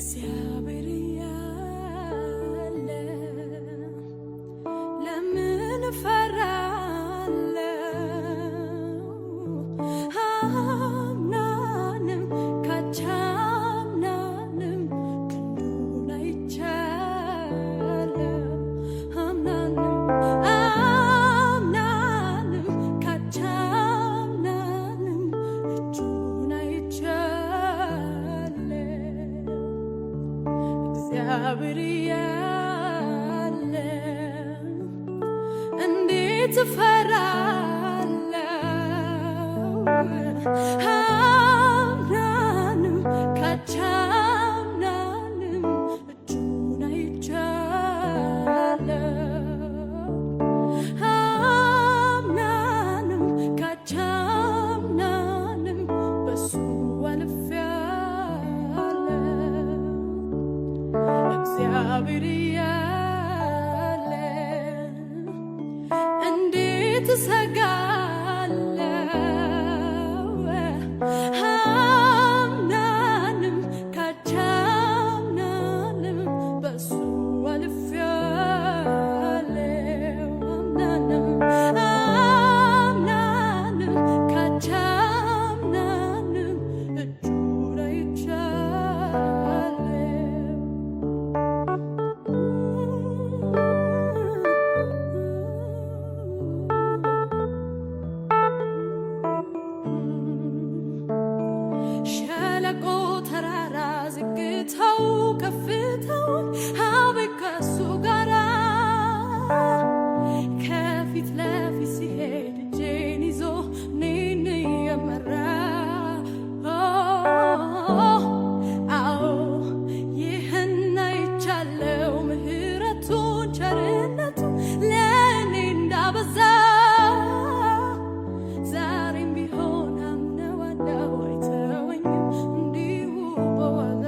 እግዚአብሔር ያለ ለምን ፈራለሁ? አምናንም ካቻምናንም ክንዱን አይቻለሁ። አምናንም ካቻምናንም እጁን አይቻለሁ። እግዚአብሔር ያለ እንዴት እፈራለሁ? አምናንም ካቻምናንም እጁን አይቻለሁ። አምናንም ካቻምናንም በሱ አልፌያለሁ። እግዚአብሔር ያለ እንዴት እሰጋለሁ? አምናንም ካቻምናንም በሱ አልፌያለሁ። አምናንም ካቻምናንም እጁን አይቻለሁ። ሸለቆ ተራራ ዝግታው ከፍታውን አቤት ከሱ ጋራ ከፊት ለፊት ሲሄድ እጄን ይዞ እኔን እየመራ አዎ ይህን አይቻለው ምሕረቱን ቸርነቱን ለእኔ እንዳበዛ ዛሬም ቢሆን አምነዋለው አይተወኝም እንዲሁ በዋዛ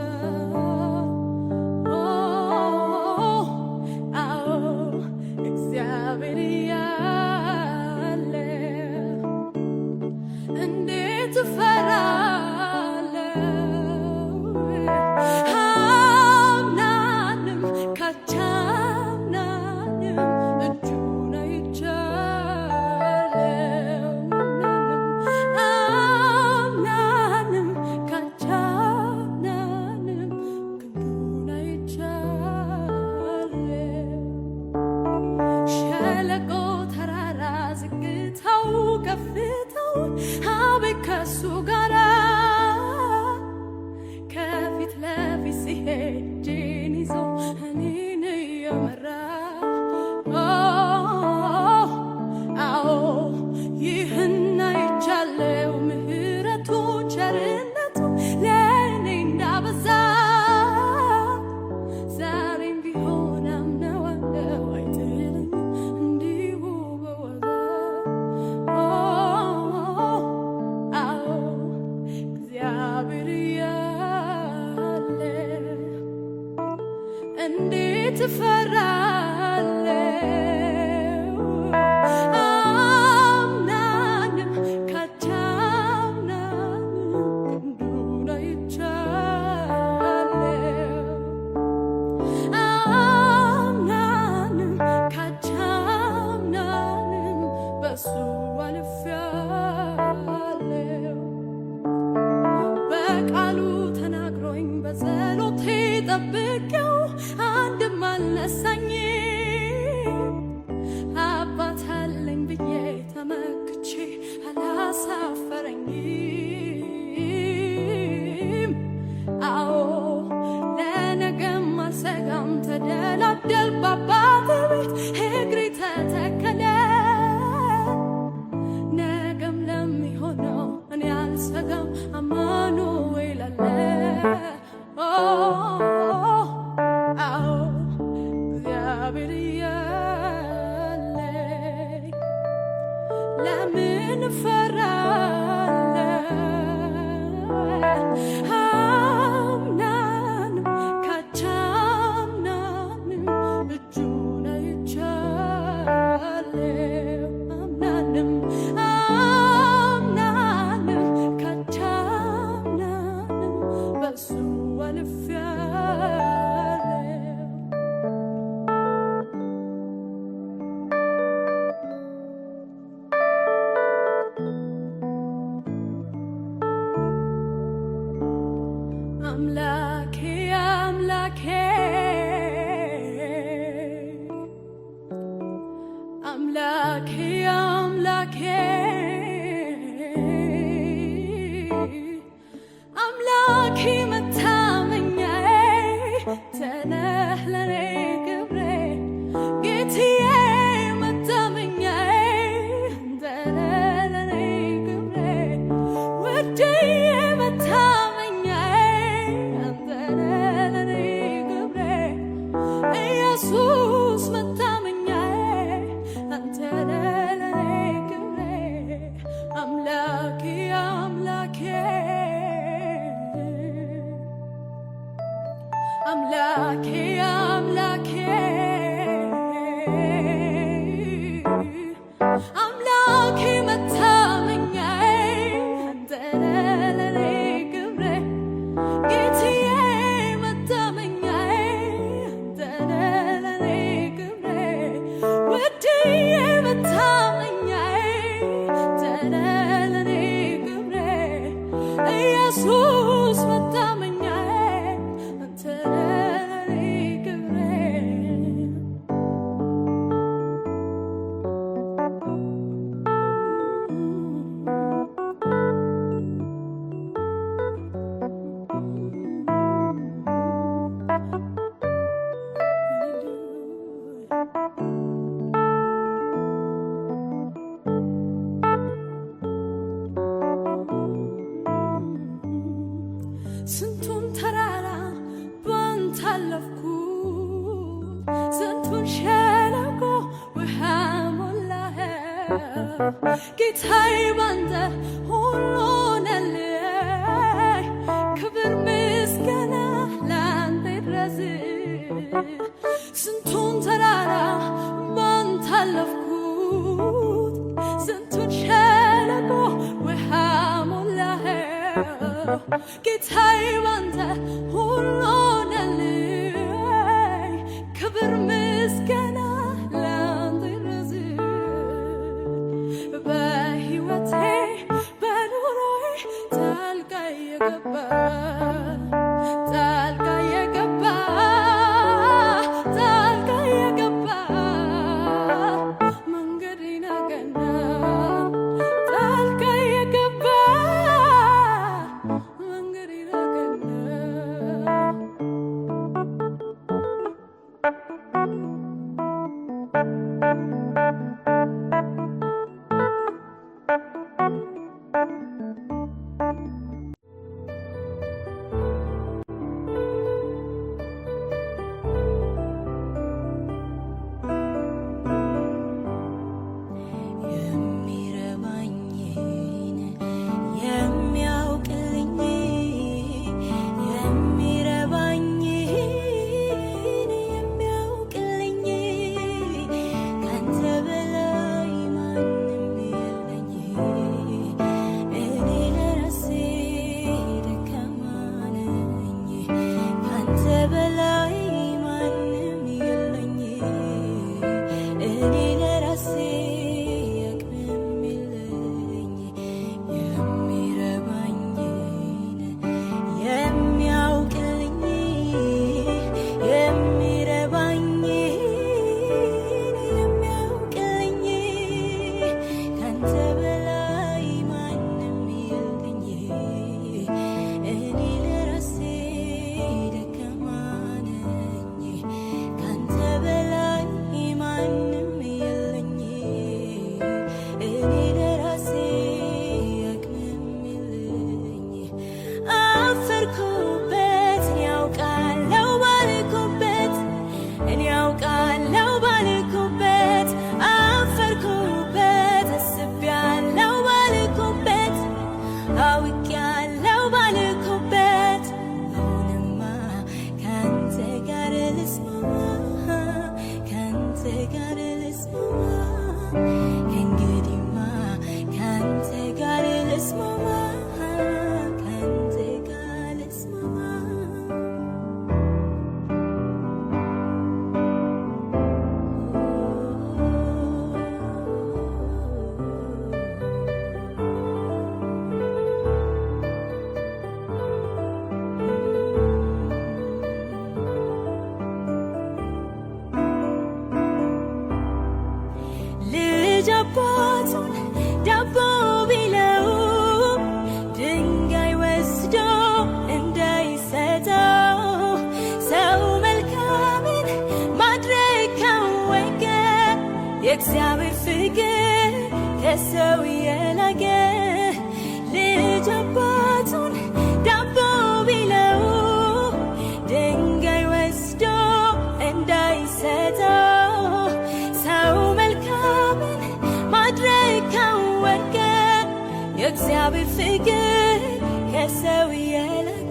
አዎ እግዚአብሔር ያለ እንዴት እፈራለሁ? አምናንም ካቻምናንም እጁን አይቻለሁ። አምናንም ካቻምናንም ክንዱን አይቻለሁ። ሸለቆ ተራራ ዝግታው ከፍታው አቤት ከሱ ጋራ ከፊት ለፊት ሲሄድ እጄን ይዞ እኔን እየመራ አዎ ይህን አይቻለው ምሕረቱን ቸርነቱን ለእኔ እንዳበዛ ዛሬም ቢሆን አምነዋለው አይጥለኝም እንዲሁ በዋዛ አዎ እግዚአብሔር ያለ እንዴት እፈራለሁ? አምናንም ካቻምናንም ክንዱን አይቻለሁ። አምናንም ካቻምናንም በሱ አልፌያለሁ። በቃሉ ተናግሮኝ በጸሎቴ ጠብቄው አንድም አልነሳኝም። አባት አለኝ ብዬ ተመክቼ አላሳፈረኝም። አዎ ለነገም አልሰጋም ተደላደል በአባቴ ቤት እግሬ ተተከለ። ነገም ለሚሆነው እኔ አልሰጋም አማኑኤል አለ። አዎ እግዚአብሔር ያለ ለምን እፈራለሁ? አምናንም ካቻምናንም እጁን አይቻለሁ። አምናንም ካቻምናንም በሱ አልፌያለሁ። ስንቱን ተራራ ባንተ አለፍኩት፣ ስንቱን ሸለቆ ውሃ ሞላኸው። ጌታዬ ባንተ ሁሉ ሆነልኝ፣ ክብር ምስጋና ላንተ ይድረስ። ስንቱን ተራራ ባንተ አለፍኩት፣ ስንቱን ሸለቆ ውሃ ሞላኸው። ጌታዬ ባንተ ሁሉ ሆነልኝ፣ ክብር ምስጋና ላንተ ይድረስ። በሕይወቴ በኑሮዬ ጣልቃ የገባ ጣልቃ የገባ ጣልቃ የገባ መንገዴን አቀና ጣልቃ የገባ መንገዴን አቀና። የእግዚአብሔር ፍቅር ከሰው የላቀ ልጅ አባቱን ዳቦ ቢለው ድንጋይ ወስዶ እንዳይሰጠው ሰው መልካምን ማድረግ ካወቀ የእግዚአብሔር ፍቅር ከሰው የላቀ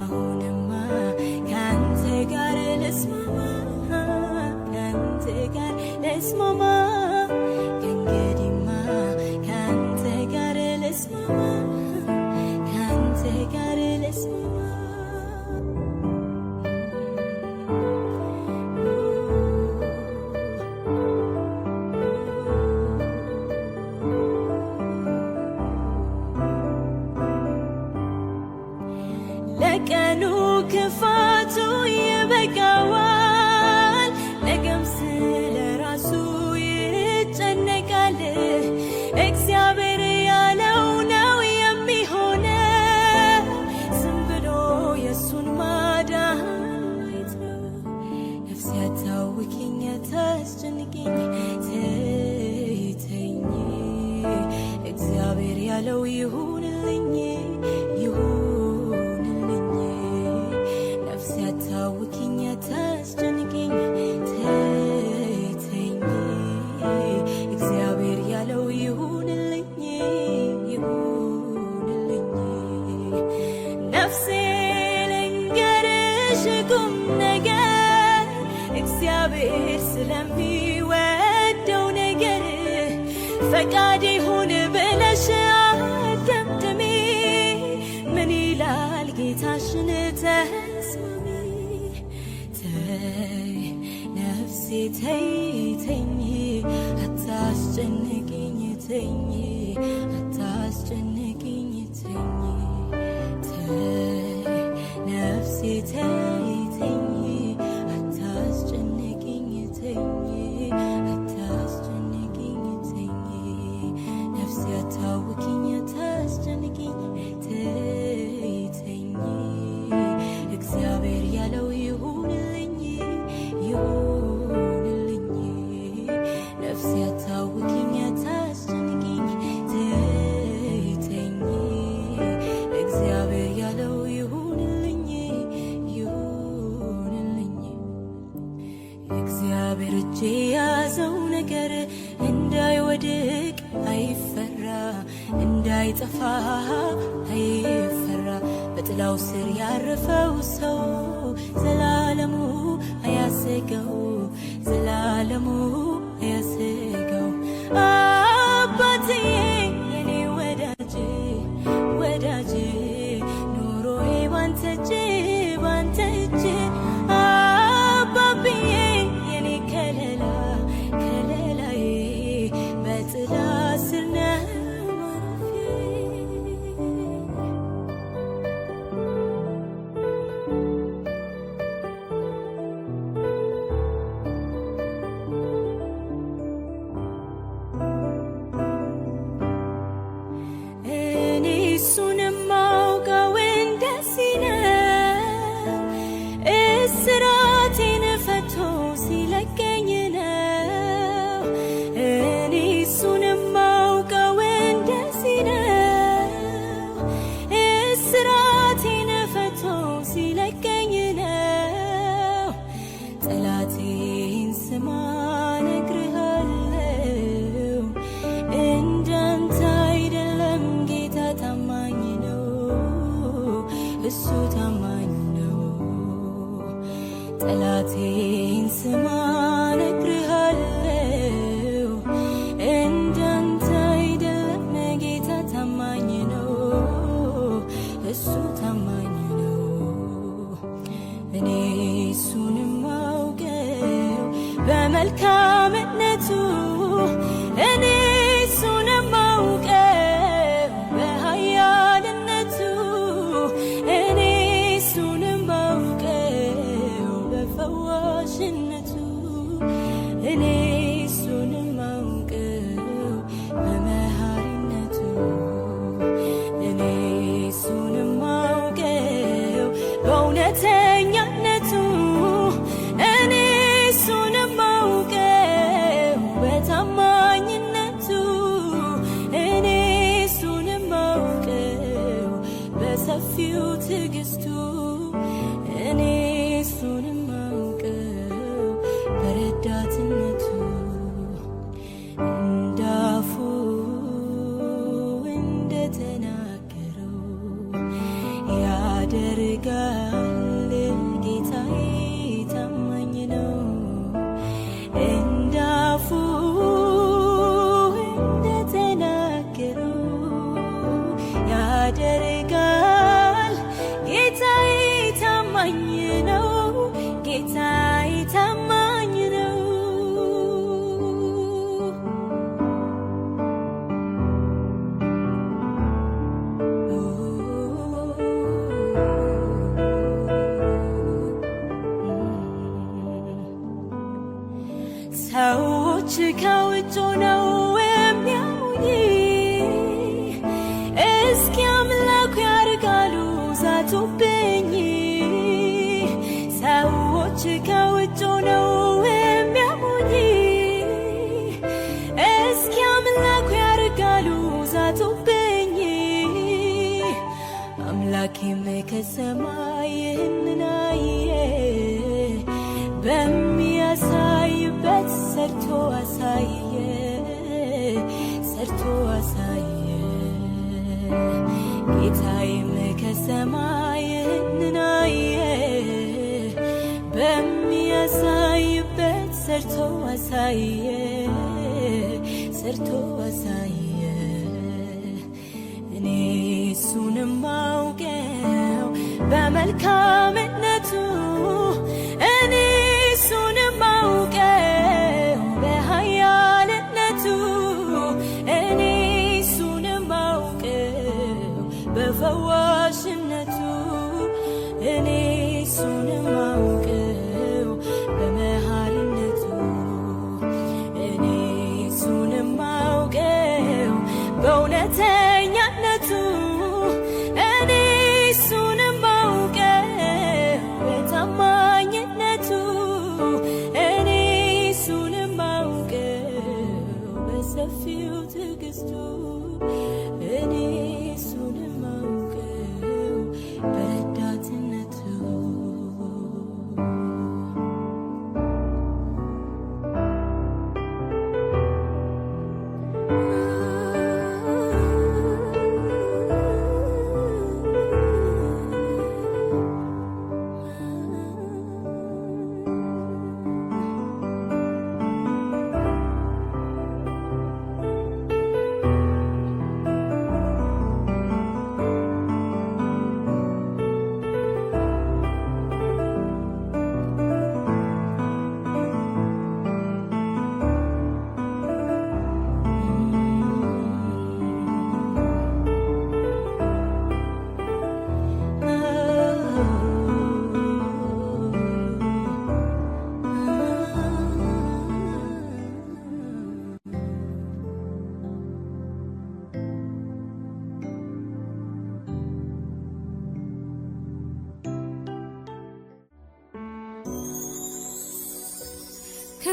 አሁንማ ካንተ ጋር ልስማማ ካንተ ጋር ልስማማ ከእንግዲህማ ካንተ ጋር ልስማማ ካንተ ጋር ልስማማ ለቀኑ ክፋቱ ይበቃዋል ነገም ስለራሱ ይጨነቃል እግዚአብሔር ያለው ነው የሚሆነው ዝም ብሎ የሱን ማዳን ማየት ነው ነፍሴ አታውኪኝ አታስጨንቂኝ ተይተኝ እግዚአብሔር ያለው ይሁንልኝ አታውኪኝ አታስጨንቂኝ ተይተኝ እግዚአብሔር ያለው ይሁንልኝ ይሁንልኝ ነፍሴ ልንገርሽ ቁም ነገር እግዚአብሔር ስለሚወደው ነገር ፈቃድ ይሁን ብለሽ አትደምድሚ ምን ይላል ጌታሽን ተስማሚ ነፍሴ ተይተኝ አታስጨንቂኝ ተኝ አታስጨንቂኝ ተኝ ነፍሴ ተይተኝ አታስጨንቂኝ ተኝ አታስጨንቂኝ ተኝ ነፍሴ አታውኪኝ አታስጨንቂኝ ተይተኝ እግዚአብሔር ያለው ይሁንልኝ ይሁንልኝ ነፍሴ አታውኪኝ አታስጨንቂኝ ተይተኝ እግዚአብሔር ያለው ይሁንልኝ ይሁንልኝ እግዚአብሔር እጅ የያዘው ነገር እንዳይወድቅ አይፈራ እንዳይጠፋ አይፈራ በጥላው ስር ያረፈው ሰው ዘላለሙ አያሰገው ዘላለሙ አያሰገው አባትዬ የኔ ወዳጅ ወዳጅ ኑሮዬ ባንተ እጅ ባንተ እጅ አባብዬ የኔ ከለላ ከለላዬ በጥላ ስር ነው እስራቴን ፈቶ ሲለቀኝ ነው እኔ እሱን ማውቀው እንደዚህ ነው እስራቴን ፈቶ ሲለቀኝ ነው ጠላቴን ስማ ነግርሃለው እንዳንተ አይደለም ጌታ ታማኝ ነው እሱ ታማኝ ጠላቴን ስማ ነግርሃለው እንዳንተ አይደለም ጌታ ታማኝ ነው እሱ ታማኝ ነው እኔ እሱንም አውቀው በመልካምነቱ እኔ እሱንም አውቀው በኃያልነቱ እኔ እሱንም አውቀው በፈዋሽነቱ እኔ እሱንም አውቀው በመሐሪነቱ እኔ እሱንም አውቀው በእውነተኛነቱ እኔ እሱንም አውቀው ከውጭ ነው የሚያሙኝ እስኪ አምላኩ ያርጋሉ ዛቱብኝ አምላኬም ከሰማይ ይህንን አየ በሚያሳይበት ሰርቶ አሳየ ሰርቶ አሳየ ጌታዬም ከሰማይ ይህንን አየ በሚያሳይበት ሰርቶ አሳየ ሰርቶ አሳየ እኔ እሱንም አውቀው በመልካምነቱ እኔ እሱንም አውቀው በኃያልነቱ እኔ እሱንም አውቀው በፈዋሽነቱ እኔ እሱንም አውቀው በመሐሪነቱ እኔ እሱንም አውቀው በእውነተኛነቱ እኔ እሱንም አውቀው በታማኝነቱ እኔ እሱንም አውቀው በሰፊው ትዕግስቱ እኔ እሱንም አውቀው በረዳትነቱ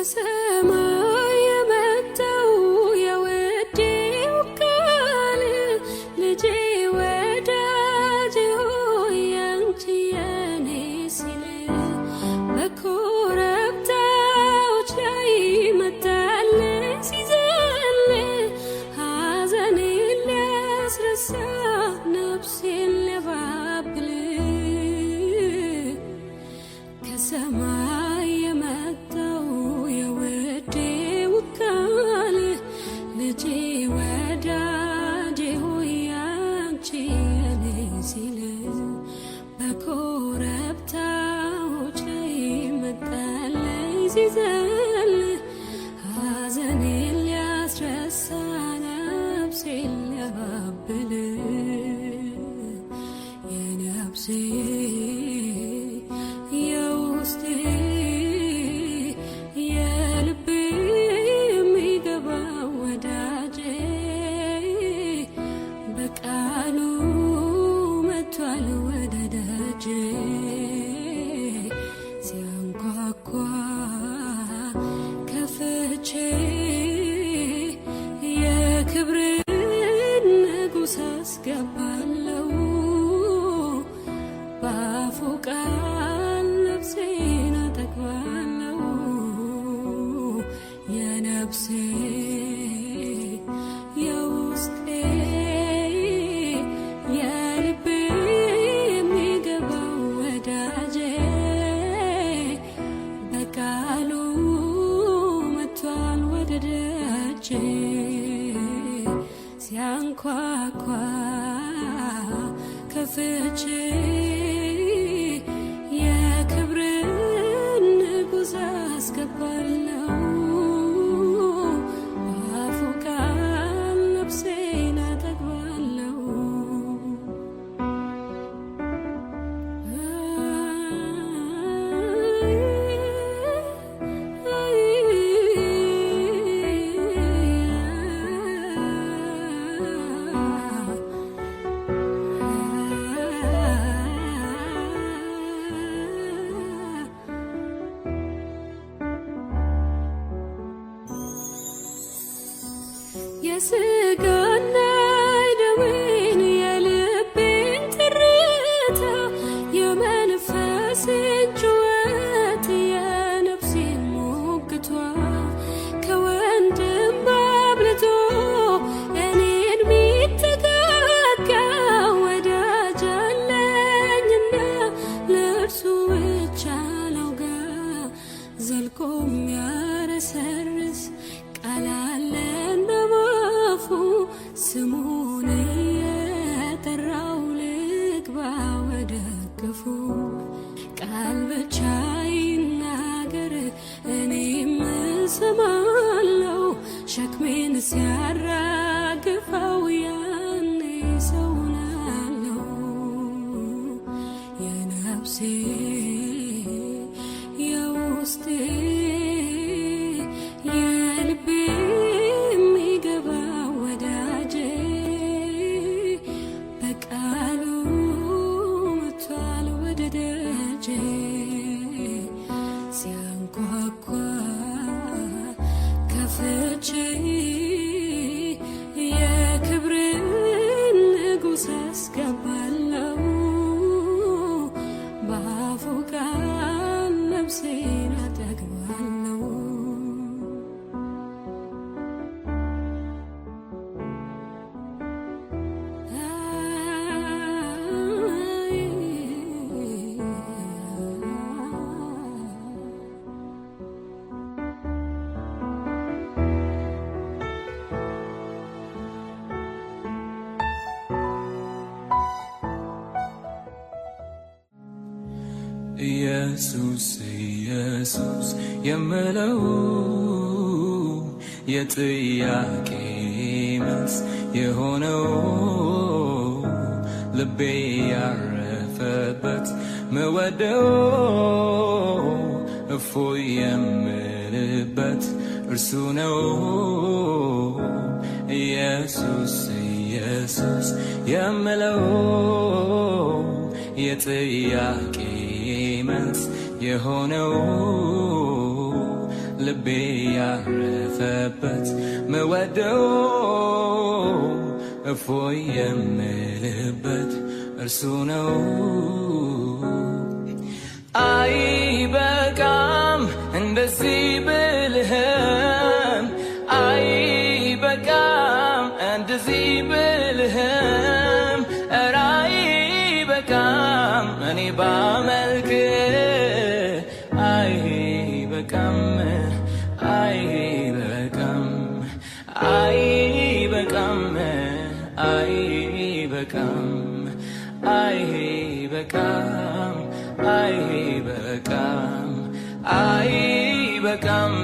ከሰማይ የመጣው የውዴው ቃል ልጄ ወዳጄ ሆይ አንቺ የኔ ሲል በኮረብታዎች ላይ መጣል ሲዘል ሐዘኔን ሊያስረሳ ነፍሴን ሊያባብል ከሰማይ የመጣው የውዴው ቃል ልጄ ወዳጄ ሆይ አንቺ የኔ ሲል በኮረብታዎች ላይ መጣልኝ ሲዘል ሐዘኔን ሊያስረሳ ነፍሴን ሊያባብል የነፍሴ የውስጤ የልቤ የሚገባው ወዳጄ በቃሉ መጥቷል ወደ ደጄ ሲያንኳኳ ከፍቼ የክብርን ንጉሥ አስገባለሁ በአፉ ቃል ነፍሴን አጠግባለሁ የነፍሴ የውስጤ የልቤ የሚገባው ወዳጄ በቃሉ መጥቷል ወደ ደጄ ሲያንኳኳ ከፍቼ የክብርን ንጉሥ አስገባለሁ በአፉ ቃል ነፍሴን አጠግባለሁ የሥጋና የደዌን የልቤን ትርታ የመንፈሴን ጩኸት የነፍሴን ሞግቷ ከወንድም አብልጦ እኔን ሚጠጋጋ ወዳጅ አለኝና ለእርሱ ብቻ ላውጋ ዘልቆ የሚያረሰርስ ቃል አለና ባፉ ስሙን እየጠራው ልግባ ወደ እቅፉ ቃል ብቻ ይናገር እኔም እሰማለሁ ሸክሜን ሲያራግፈው ያኔ ሰው ሆናለሁ የነፍሴ የውስጤ የልቤ የሚገባ ወዳጄ በቃሉ መጥቷል ወደ ደጄ ሲያንኳኳ ከፍቼ የክብርን ንጉሥ አስገባለሁ በአፉ ቃል ነፍሴን አጠግባለሁ ኢየሱስ ኢየሱስ የምለው የጥያቄ መልስ የሆነው ልቤ ያረፈበት ምወደው እፎይ የምልበት እርሱ ነው ኢየሱስ ኢየሱስ የምለው የጥያቄ መልስ የሆነው ልቤ ያረፈበት ምወደው እፎይ የምልበት እርሱ ነው አይበቃም እንደዚህ ብልህም አይበቃም እንደዚህ ብልህም ኧረ አይበቃም እኔ ባመልክ አይበቃም አይበቃም አይበቃም አይበቃም አይበቃም አይበቃም አይበቃም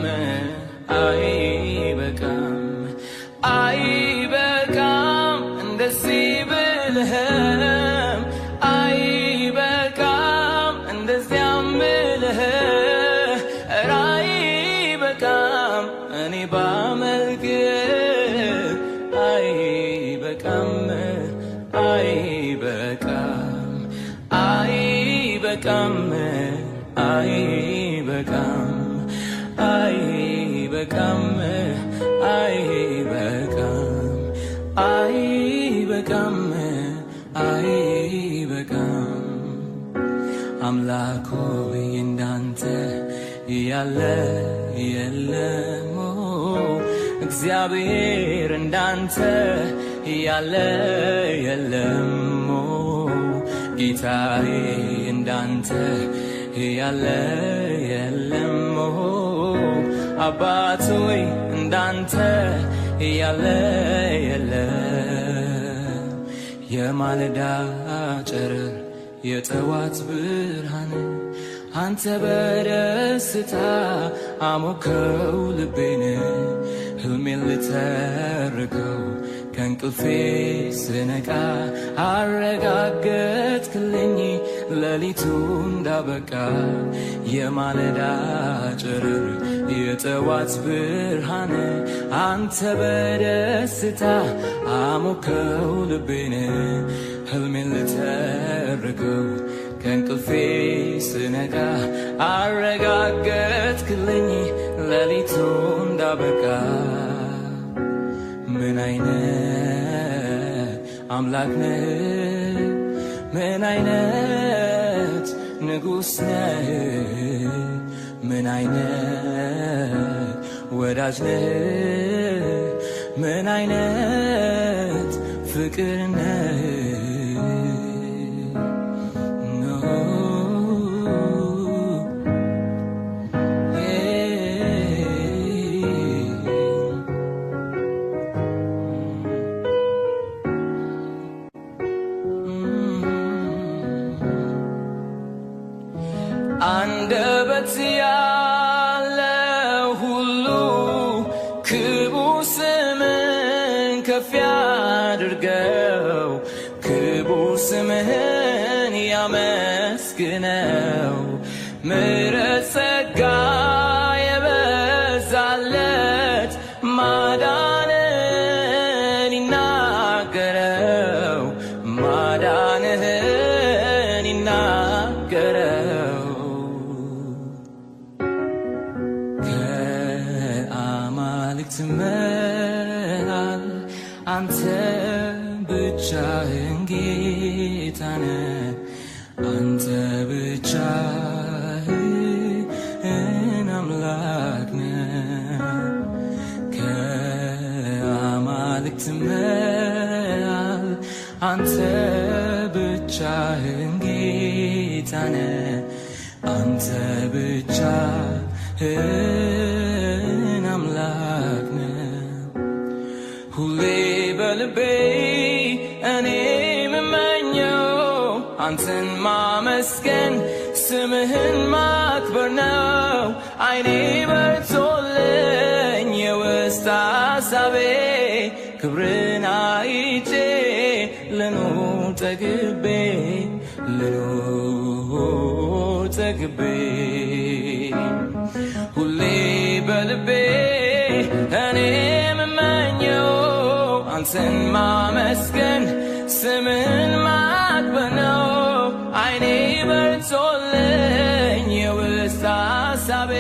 አይበቃም አይበቃም እንደዚህ ብልህም አይበቃም እንደዚያም ብልህ ኧረ አይበቃም እኔ ባመልክ አይበቃም አይበቃም አይበቃም አይበቃም አይበቃም አይበቃም አይበቃም አይበቃም አምላክ ሆይ እንዳንተ ያለ የለም እግዚአብሔር እንዳንተ ያለ የለም ጌታዬ እንዳንተ ያለ የለም አባት ሆይ እንዳንተ ያለ የለም የማለዳ ጨረር የጠዋት ብርሃን አንተ በደስታ አሞከው ልቤን ህልሜን ልተርከው ከእንቅልፌ ስነቃ አረጋገጥክልኝ ሌሊቱ እንዳበቃ የማለዳ ጨረር የጠዋት ብርሃን አንተ በደስታ አሞከው ልቤን ህልሜን ልተርከው ከእንቅልፌ ስነቃ አረጋገጥክልኝ ሌሊቱ እንዳበቃ ምን አምላክ ነህ ምን አይነት ንጉሥ ነህ ምን አይነት ወዳጅ ነህ ምን አይነት ፍቅር ነህ አንደበት ያለ ሁሉ ክቡር ስምህን ከፍ ያድርገው ክቡር ስምህን ያመስግነው ምሕረት ጸጋ የበዛለት ማዳንህን ይናገረው ማዳንህን ይናገረው ከአማልክት መሃል አንተ ብቻህን ጌታ ነህ አንተ ብቻህን አምላክ ነህ ከአማልክት መሃል አንተ ብቻህን ጌታ ነህ አንተ ብቻህን አምላክ ነህ ሁሌ በልቤ እኔ የምመኘው አንተን ማመስገን ስምህን ማክበር ነው አይኔ በርቶልኝ የውስጥ ሐሳቤ ክብርን አይቼ ልኑር ጠግቤ ልኑር ጠግቤ ሁሌ በልቤ እኔ የምመኘው አንተን ማመስገን ስምህን ማክበር ነው አይኔ በርቶልኝ የውስጥ ሐሳቤ